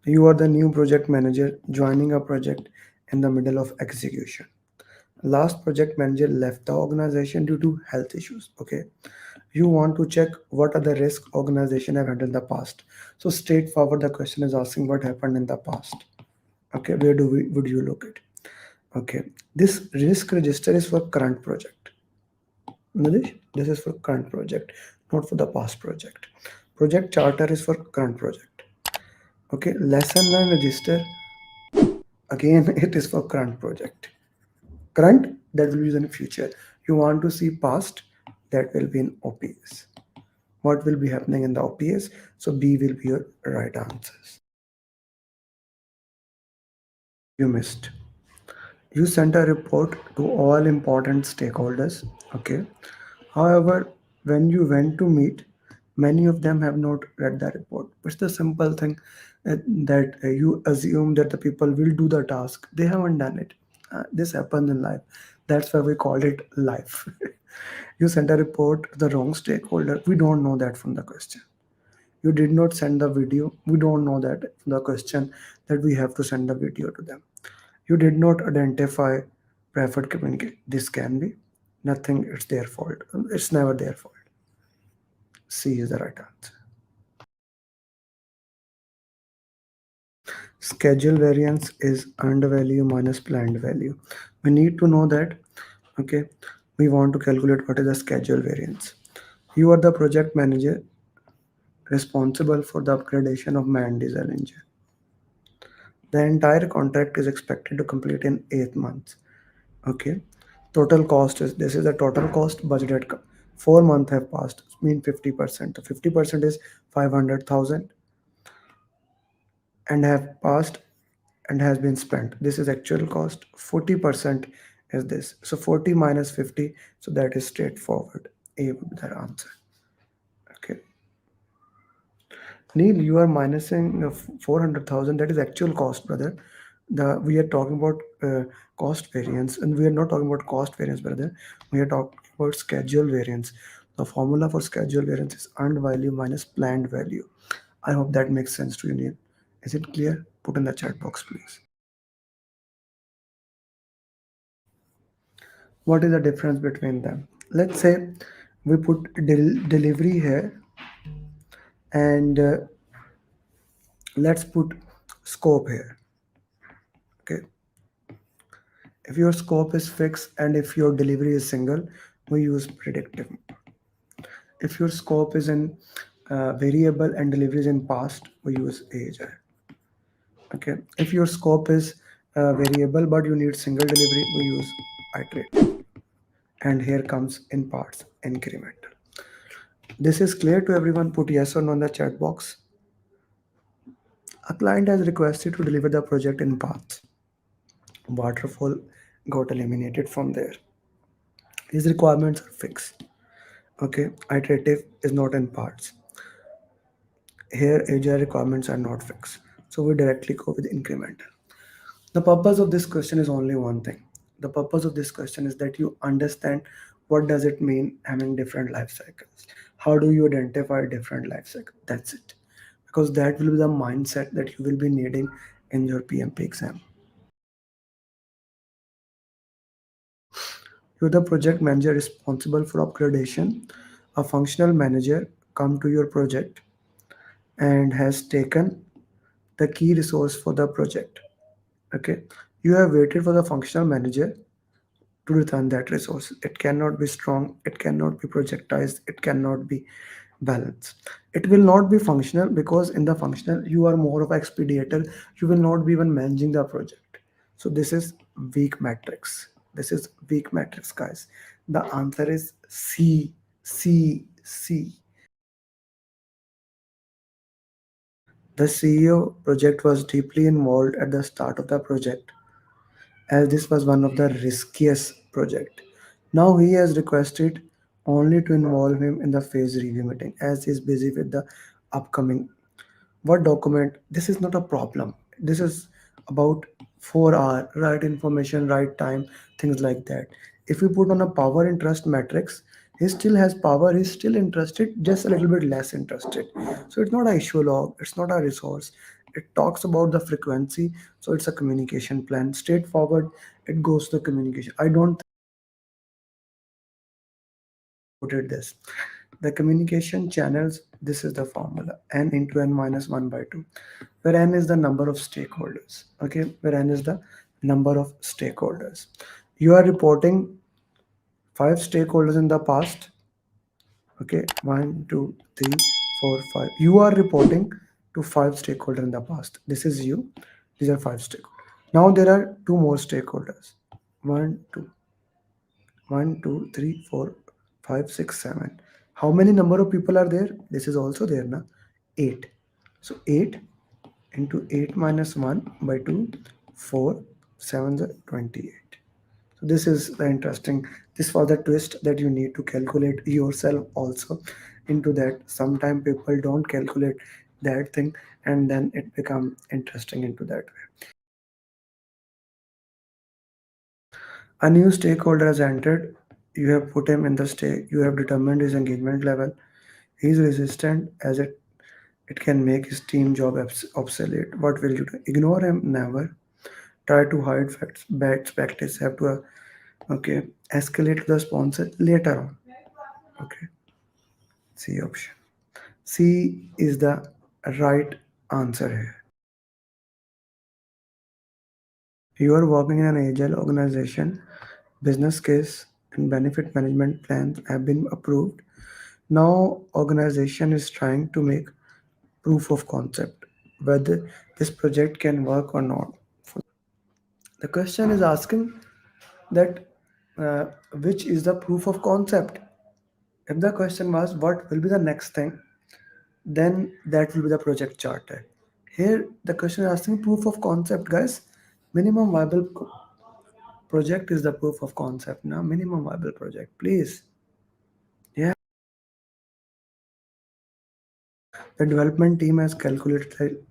You are the new project manager joining a project in the middle of execution. Last project manager left the organization due to health issues. Okay, you want to check what are the risks organization have handled in the past. So straightforward, the question is asking what happened in the past. Okay, where do we would you look at? Okay, this risk register is for current project. Nadesh, this is for current project, not for the past project. Project charter is for current project. Okay, lesson learned register, again it is for current project. Current, that will be in future. You want to see past, that will be in OPS. What will be happening in the OPS? So B will be your right answers. You missed. You sent a report to all important stakeholders. Okay. However, when you went to meet, many of them have not read the report. It's the simple thing that you assume that the people will do the task. They haven't done it. This happens in life. That's why we call it life. You sent a report to the wrong stakeholder. We don't know that from the question. You did not send the video. We don't know that from the question that we have to send the video to them. You did not identify preferred communicate. This can be nothing. It's their fault. It's never their fault. C is the right answer. Schedule variance is earned value minus planned value. We need to know that. Okay, we want to calculate what is the schedule variance. You are the project manager responsible for the upgradation of man diesel engine. The entire contract is expected to complete in 8 months. Okay, total cost is, this is the total cost budgeted. 4 months have passed, mean 50%. So 50% is 500,000 and have passed and has been spent. This is actual cost. 40% is this. So 40 minus 50. So that is straightforward. A would be the answer. Okay. Neil, you are minusing 400,000. That is actual cost, brother. The we are talking about cost variance, and we are not talking about cost variance, brother. We are talking about schedule variance. The formula for schedule variance is earned value minus planned value. I hope that makes sense to you, Neil. Is it clear? Put in the chat box, please. What is the difference between them? Let's say we put delivery here, and let's put scope here. Okay, if your scope is fixed and if your delivery is single, we use predictive. If your scope is in variable and delivery is in past, we use AHI. Okay, if your scope is variable but you need single delivery, we use iterate. And here comes in parts incremental. This is clear to everyone? Put yes or no in the chat box. A client has requested to deliver the project in parts. Waterfall got eliminated from there. His requirements are fixed. Okay, iterative is not in parts. Here, agile requirements are not fixed. So we directly go with incremental. The purpose of this question is only one thing. The purpose of this question is that you understand what does it mean having different life cycles. How do you identify different life cycles? That's it. Because that will be the mindset that you will be needing in your PMP exam. You're the project manager responsible for upgradation. A functional manager come to your project and has taken the key resource for the project. Okay, you have waited for the functional manager to return that resource. It cannot be strong, it cannot be projectized, it cannot be balanced. It will not be functional because in the functional you are more of an expeditor. You will not be even managing the project. So this is weak matrix. This is weak matrix, guys. The answer is C, C, C. The CEO project was deeply involved at the start of the project as this was one of the riskiest project. Now he has requested only to involve him in the phase review meeting as he is busy with the upcoming. What document? This is not a problem. This is about 4 hour, right information, right time, things like that. If we put on a power interest matrix, he still has power, he's still interested, just a little bit less interested. So it's not a issue log, it's not a resource, It talks about the frequency, so it's a communication plan. Straightforward, it goes to communication. I don't quoted this. The communication channels, this is the formula n into n minus 1 by 2, where n is the number of stakeholders. Okay, where n is the number of stakeholders. You are reporting five stakeholders in the past. Okay, one, two, three, four, five. You are reporting to five stakeholders in the past. This is you. These are five stakeholders. Now there are two more stakeholders. One, two, one, two, three, four, five, six, seven. How many number of people are there? This is also there now. Eight. So eight into eight minus one by two, four, seven, 28. So this is the interesting. This was the twist that you need to calculate yourself also into that. Sometimes people don't calculate that thing, and then it become interesting into that way. A new stakeholder has entered. You have put him in the stake. You have determined his engagement level. He is resistant as it can make his team job obsolete. What will you do? Ignore him? Never. Try to hide facts. Bad practice. Have to okay. Escalate to the sponsor later on. Okay. C option. C is the right answer here. You are working in an agile organization. Business case and benefit management plans have been approved. Now organization is trying to make proof of concept whether this project can work or not. The question is asking that uh, which is the proof of concept. If the question was what will be the next thing, then that will be the project charter. Here the question is asking proof of concept, guys. Minimum viable project is the proof of concept. Now minimum viable project, please. Yeah. The development team has calculated the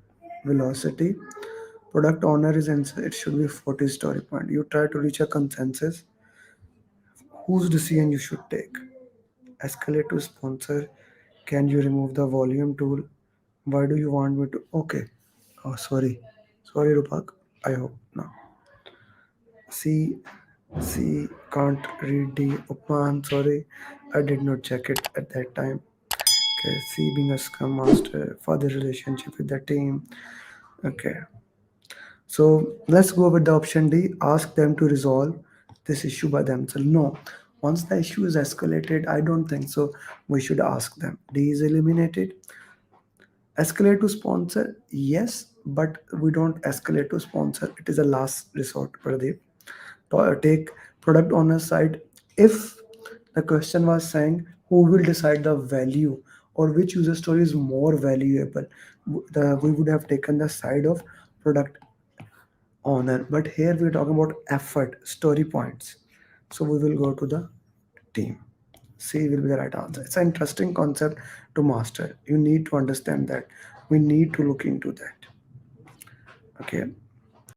velocity. Product owner is answer. It should be 40 story point. You try to reach a consensus. Whose decision you should take? Escalate to sponsor. Can you remove the volume tool? Why do you want me to? Okay. Oh, sorry. Sorry, Rupak. I hope now. C. C. Can't read the Upman. Sorry. I did not check it at that time. Okay. C. Being a scrum master for the relationship with the team. Okay. So let's go with the option D. Ask them to resolve this issue by themselves. No. Once the issue is escalated, I don't think so. We should ask them. D is eliminated. Escalate to sponsor, yes, but we don't escalate to sponsor. It is a last resort, Pradeep. Take product owner side. If the question was saying who will decide the value or which user story is more valuable, we would have taken the side of product owner. But here we're talking about effort, story points. So we will go to the team. C will be the right answer. It's an interesting concept to master. You need to understand that. We need to look into that. Okay.